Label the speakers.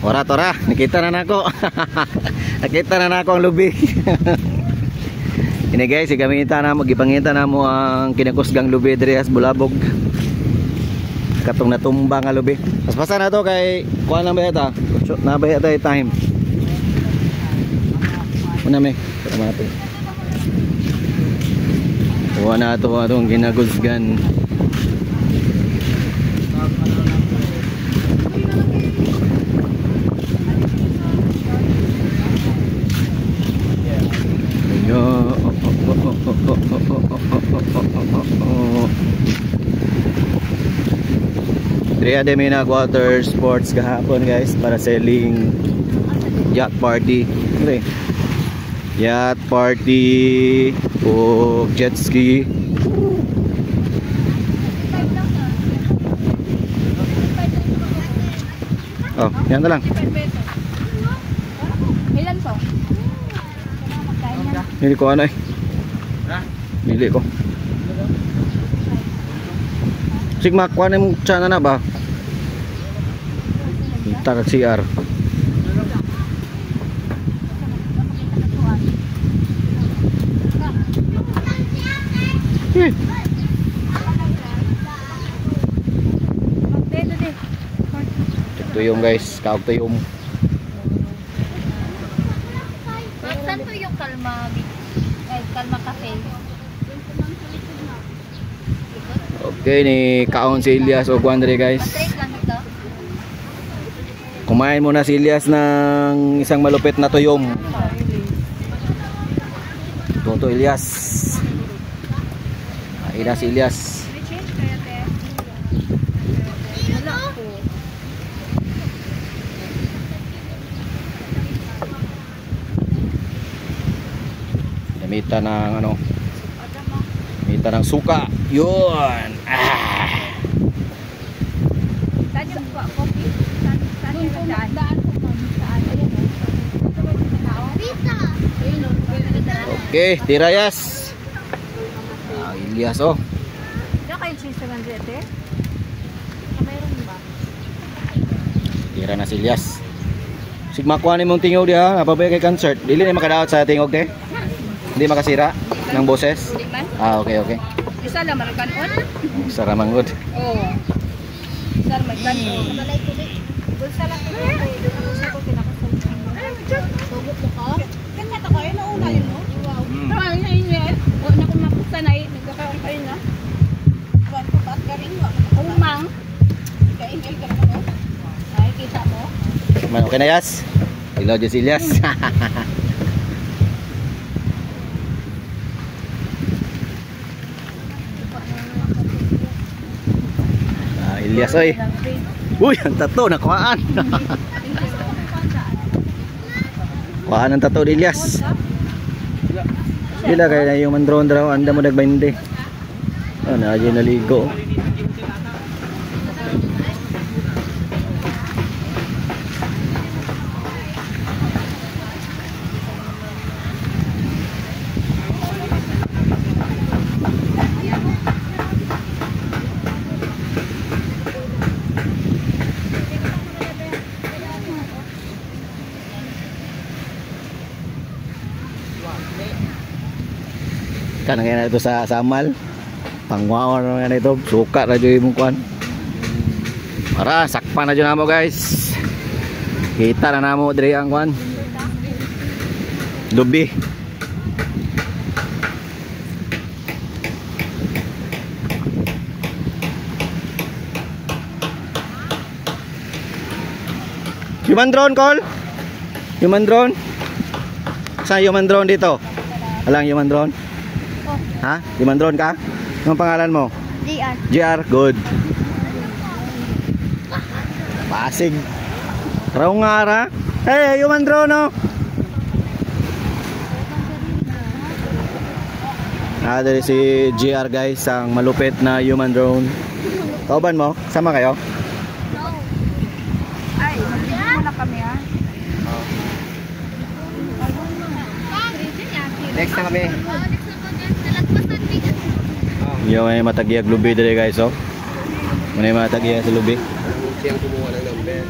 Speaker 1: Tora, nakita na nako. Nakita na nako ang lubi. Ini guys, igamitan na magipangita na mo ang kinakusgang lubi diri as Bulabog. Katong natumba nga lubi. Paspasa na to kay kuha lang ba ita? Na ba ita time? Una me, tama to. Kuha na to atong kinakusgan. Dria de Minag Water Sports kahapon guys para selling yacht party. Okay. Yacht party o jet ski. Oh, yan na lang.
Speaker 2: Ilan po?
Speaker 1: Nili ko ano eh. Nili ko. Sigma, kuha na yung tsana na ba? Kita kag CR. Tuyong guys, kaog tuyong.
Speaker 2: Saan to yung Kalma Kalma Cafe?
Speaker 1: Okay, ni kaon si Elias o Guandre guys. Kumain muna si Elias ng isang malupit na tuyong. Toto Elias. Kain na si Elias. Gamitan ng ano? Gamitan ng suka. Yun.
Speaker 2: Saan yung coffee? Saan yung daan?
Speaker 1: Okay, tirayas. Elias oh.
Speaker 2: Ano kayo cheese naman dito? Mayroon ba?
Speaker 1: Tira na si Elias. Sigma kuha ni mong tingog diha, napabay kay concert. Dili na makadaot sa tingog te. Hindi makasira ng boses. Ah, okay.
Speaker 2: Isa lang maraganon.
Speaker 1: Isa ra mangod.
Speaker 2: Oo. Isa ra maraganon. Balay ko di. Bulsa lang ko. Bulsa ko kinakasal. Sugot mo ka? Kanya ta kayo nauna yun no? Wow. Tama na yun. O na kung mapusanay, nagkakaroon kayo na. Buwan ko ba't garing mo? Umang. Kaingay ka naman no? Ay, kita mo?
Speaker 1: Man, okay na Yas? Hello, Diyos Elias. Elias oy. Uy, ang tato nakuhaan. Kuhaan ang tato ni Elias. Sila kaya na yung mandron draw anda mo nagbainde. Oh, na aja naligo. Kan nga ito sa Samal. Pangwaon nga ito, suka ra jud imong kuan. Para sakpan na jud namo guys. Kita na namo diri ang kuan. Lubi. Human drone call? Human drone? Saan human drone dito? Alang human drone? Ha? Human drone ka? Anong pangalan mo?
Speaker 2: JR.
Speaker 1: JR, good. Pasig. Raw nga ra. Hey, human drone oh. Dari si JR guys, ang malupit na human drone. Kauban mo? Sama kayo?
Speaker 2: No. Ay, magbibigay muna kami ha.
Speaker 3: Next na kami.
Speaker 1: Yung may matagiyag lubi dali guys oh. Muna yung matagiyag sa lubi.
Speaker 3: Siyang kumuha ng number.